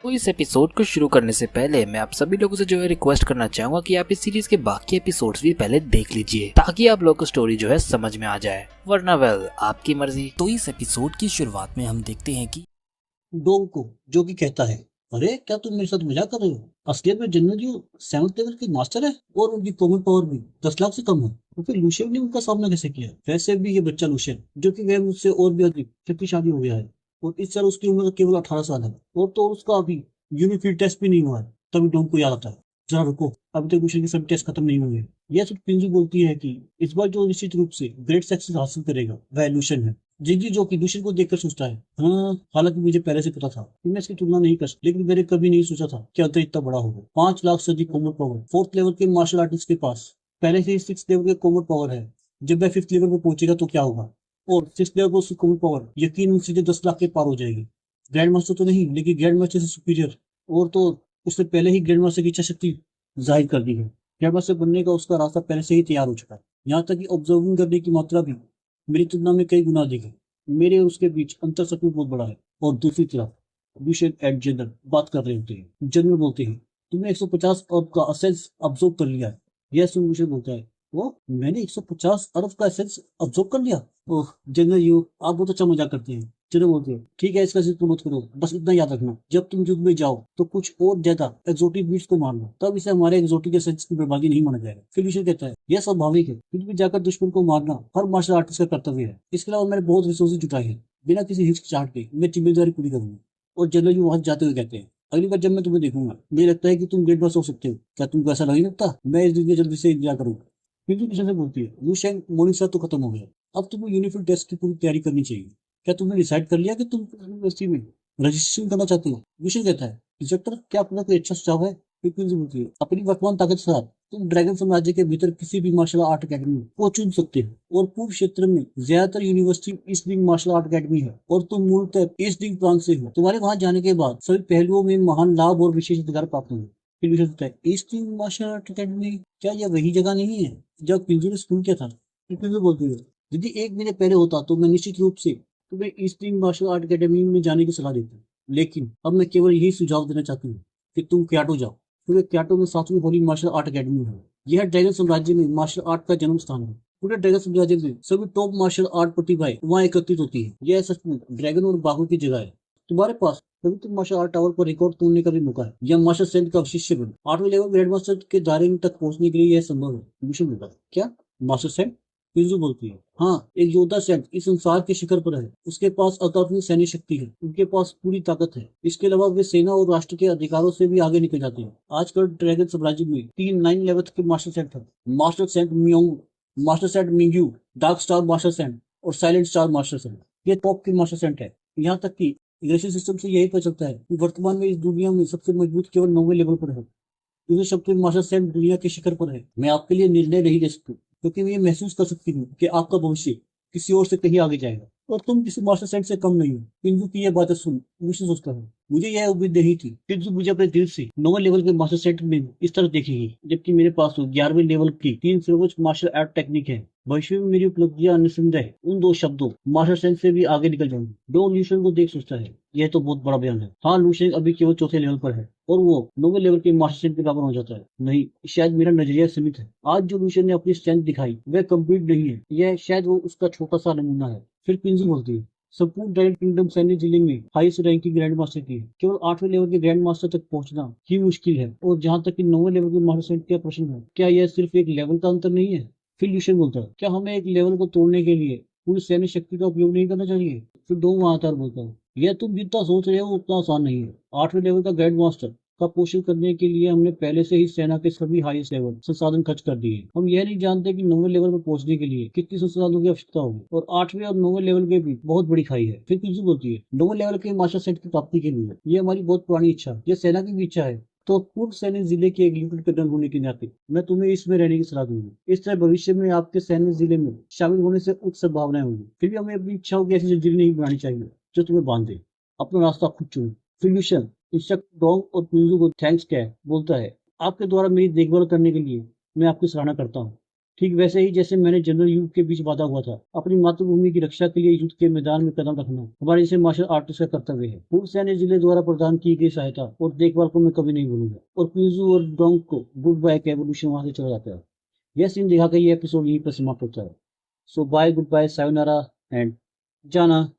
तो इस एपिसोड को शुरू करने से पहले मैं आप सभी लोगों से जो है रिक्वेस्ट करना चाहूंगा कि आप इस सीरीज के बाकी एपिसोड्स भी पहले देख लीजिए ताकि आप लोग को स्टोरी जो है समझ में आ जाए, वरना वेल आपकी मर्जी। तो इस एपिसोड की शुरुआत में हम देखते हैं कि डोंग को जो कि कहता है, अरे क्या तुम मेरे साथ मजाक कर रहे हो? असलियत में जनरल यू 7th लेवल के मास्टर है और उनकी कॉमन पावर भी 10 लाख से कम है। तो फिर लूशियन ने उनका सामना कैसे किया? वैसे भी ये बच्चा लूशियन जो कि वह मुझसे और भी अधिक शक्तिशाली हो गया है और इस साल उसकी उम्र केवल 18 साल है और तो उसका अभी यूनिफिड टेस्ट भी नहीं हुआ है। तभी डोंग को याद आता है, जरा रुको, अभी तक लूशियन के सभी टेस्ट खत्म नहीं हुए। यह सिर्फ पिंजू बोलती है कि इस बार जो निश्चित रूप से ग्रेट सक्सेस हासिल करेगा वह लूशियन है। जिंजी जो कि दूसरे को देखकर सोचता है, हाँ हालांकि मुझे पहले से पता था कि मैं इसकी तुलना नहीं कर सकता, लेकिन मैंने कभी नहीं सोचा था कि अंतर इतना बड़ा होगा। 5 लाख से अधिक कॉमन पावर 4th लेवल के मार्शल आर्टिस्ट के पास पहले से ही 6th लेवल के कॉमन पावर है। जब वह 5th लेवल पर पहुंचेगा तो क्या होगा? और 6th लेवल पर उसकी कॉमन पावर यकीन सीधे 10 लाख के पार हो जाएगी। ग्रैंड मास्टर तो नहीं, लेकिन ग्रैंड मास्टर से सुपीरियर। और तो उसने पहले ही ग्रैंड मास्टर की इच्छा शक्ति जाहिर कर दी है। ग्रैंड मास्टर बनने का उसका रास्ता पहले से ही तैयार हो चुका है। यहाँ तक कि ऑब्जर्विंग करने की मात्रा भी मेरी तुलना में कई गुना अधिक है। मेरे और उसके बीच अंतर सच में बहुत बड़ा है। और दूसरी तरफ विशेष एड जनरल बात कर रहे होते हैं। जनरल बोलते हैं, तुमने 150 अरब का असेंस अब्सॉर्ब कर लिया है। यह सुन विशेष बोलता है, वो मैंने 150 अरब का असेंस अब्सॉर्ब कर लिया? ओह जनरल यू, आप बहुत अच्छा मजाक करते हैं। जनरल बोलते हैं, ठीक है इसका जिक्र मत करो, बस इतना याद रखना, जब तुम युद्ध में जाओ तो कुछ और ज्यादा एक्सोटिक बीट्स को मारना, तब इसे हमारे एक्सोटिक एसेंस की बर्बादी नहीं माना जाएगा। फिर विशेष कहता है, यह स्वाभाविक है, युद्ध में जाकर दुश्मन को मारना हर मार्शल आर्टिस्ट का कर्तव्य है। इसके अलावा मैंने बहुत रिसोर्सेज जुटाए हैं, बिना किसी हिचकिचाहट के मैं जिम्मेदारी पूरी करूंगा। और जनरल जी वहां जाते हुए कहते हैं, अगली बार जब मैं तुम्हें देखूंगा मुझे लगता है कि तुम ग्रेट बॉस हो सकते हो। क्या तुमको ऐसा नहीं लगता? मैं इस दिन के जल्दी से इंतजार करूंगा। फिर किशन से बोलती है, लूशेन मोनिसा तो खत्म हो गया, अब तुम्हें यूनिफिल टेस्ट की पूरी तैयारी करनी चाहिए। क्या तुमने डिसाइड कर लिया कि तुम यूनिवर्सिटी में रजिस्ट्रेशन करना चाहते हो? लूशेन कहता है, इंस्ट्रक्टर क्या आपका कोई अच्छा सुझाव है? फिर क्वींसी बोलती है, अपनी वर्तमान ताकत के साथ तुम ड्रैगन साम्राज्य के भीतर किसी भी मार्शल आर्ट अकेडमी को चुन सकते हो। और पूर्व क्षेत्र में ज्यादातर university east wing martial art academy है और तुम मूलतः ईस्ट विंग प्रांत से हो। तुम्हारे वहां जाने के बाद सभी पहलुओं में महान लाभ और विशेष अधिकार प्राप्त होंगे। फिर विशेष होता है, east wing martial art academy, क्या यह वही जगह नहीं है जब पिंजू ने स्कूल किया था? फिर पिंजू बोलती है, यदि 1 महीने पहले होता तो मैं निश्चित रूप से तुम्हें east wing martial art academy में जाने की सलाह देता, लेकिन अब मैं केवल यही सुझाव देना चाहती हूँ कि तुम क्याटो जाओ, क्योंकि क्याटो में 7वीं होली मार्शल आर्ट अकेडमी है। यह ड्रैगन साम्राज्य में मार्शल आर्ट का जन्म स्थान है। पूरे ड्रैगन साम्राज्य में सभी टॉप मार्शल आर्ट प्रतिभाएं वहाँ एकत्रित होती है। यह सचमुच ड्रैगन और बाघों की जगह है। तुम्हारे पास पवित्र मार्शल आर्ट टावर पर रिकॉर्ड तोड़ने का भी मौका है। यह मार्शल सेंट का शिष्य बन 8वें लेवल ग्रैंड मास्टर के दायरे में तक पहुंचने के लिए यह संभव है। मिशन होगा क्या? Master Saint? पिंजू बोलती है, हाँ एक योद्धा सेंट इस संसार के शिखर पर है। उसके पास अकादमिक सैन्य शक्ति है, उनके पास पूरी ताकत है। इसके अलावा वे सेना और राष्ट्र के अधिकारों से भी आगे निकल जाते हैं। आजकल ड्रैगन साम्राज्य में 3 9 लेवल के मास्टर सेंट है, master saint Miyong, master saint Mingyu, dark star master saint और साइलेंट स्टार मास्टर सेंट। ये टॉप के मास्टर सेंट है। यहाँ तक कि ग्रेशियस सिस्टम से यही पता चलता है कि वर्तमान में इस दुनिया में सबसे मजबूत केवल 9वें लेवल पर है। दूसरे शब्द में मास्टर सेंट दुनिया के शिखर पर है। मैं आपके लिए निर्णय नहीं ले सकती, क्योंकि मैं ये महसूस कर सकती हूँ कि आपका भविष्य किसी और से कहीं आगे जाएगा और तुम किसी मास्टर सेंट से कम नहीं हो। पिंजू की यह बातें सुन मुझे सोचता है, मुझे यह उम्मीद नहीं थी। पिंजू मुझे अपने दिल से 9वें लेवल के मास्टर सेंट में इस तरह देखेगी, जबकि मेरे पास 11वें लेवल की 3 सर्वोच्च मार्शल आर्ट टेक्निक है। भविष्य में मेरी उपलब्धियां निस्संदेह उन 2 शब्दों मास्टर सेंट से भी आगे निकल जाऊंगी। डो लूशियन को देख सोचता है, यह तो बहुत बड़ा बयान है। हाँ लूशियन अभी केवल 4थे लेवल पर है और वो 9वें लेवल के मास्टर सेंट के बराबर हो जाता है। नहीं, शायद मेरा नजरिया सीमित है। आज जो लूशियन ने अपनी स्ट्रेंथ दिखाई वह कंप्लीट नहीं है। यह शायद वो उसका छोटा सा नमूना है। फिर पिंजू बोलती है, संपूर्ण ड्रैगन किंगडम सैन्य जिले में हाईएस्ट रैंकिंग ग्रैंड मास्टर की है। केवल 8वें लेवल के ग्रैंड मास्टर तक पहुंचना ही मुश्किल है। और जहां तक कि 9वें लेवल के मास्टर सेंट का प्रश्न है, क्या यह सिर्फ एक लेवल का अंतर नहीं है? फिर लूशियन बोलता है, क्या हमें एक लेवल को तोड़ने के लिए पूरी सैन्य शक्ति का उपयोग नहीं करना चाहिए? फिर दो वहां आता है और बोलता है, यह तुम जितना सोच रहे हो उतना आसान नहीं है। 8वें लेवल का ग्रैंड मास्टर का पोषण करने के लिए हमने पहले से ही सेना के सभी हाईएस्ट लेवल संसाधन खर्च कर दिए। हम यह नहीं जानते कि 9वें लेवल पर पहुंचने के लिए कितनी संसाधनों की आवश्यकता होगी और 8वें और 9वें लेवल के बीच बहुत बड़ी खाई है। फिर किसी बोलती है, 9वें लेवल के मास्टर सेट की प्राप्ति के लिए यह हमारी बहुत पुरानी इच्छा है, यह सेना की भी इच्छा है। तो पूर्व सैनिक जिले के एक लिमिटेड कर्नल होने के नाते मैं तुम्हें इसमें रहने की सलाह दूंगी। इस तरह भविष्य में आपके सैनिक जिले में शामिल होने से उच्च संभावनाएं होंगी। फिर भी हमें अपनी इच्छाओं की ऐसी जंजीरें नहीं बनानी चाहिए जो तुम्हें बांधे। अपना रास्ता खुद चुनो। फिल्यूशन इंस्ट्रक्टर डोंग और पिंजू को थैंक्स कह बोलता है, आपके द्वारा मेरी देखभाल करने के लिए मैं आपकी सराहना करता हूँ। ठीक वैसे ही जैसे मैंने जनरल यू के बीच बांधा हुआ था। अपनी मातृभूमि की रक्षा के लिए युद्ध के मैदान में कदम रखना हमारे जैसे मार्शल आर्टिस्ट का कर्तव्य है। पूर्व सैन्य जिले द्वारा प्रदान की गई सहायता और देखभाल को मैं कभी नहीं भूलूंगा। और पिंजू और डोंग को गुड बाय का एवोल्यूशन वहां से चला जाता है। यह सीन दिखा कर ये एपिसोड यहीं पर समाप्त होता है। So bye, goodbye, sayonara and जाना।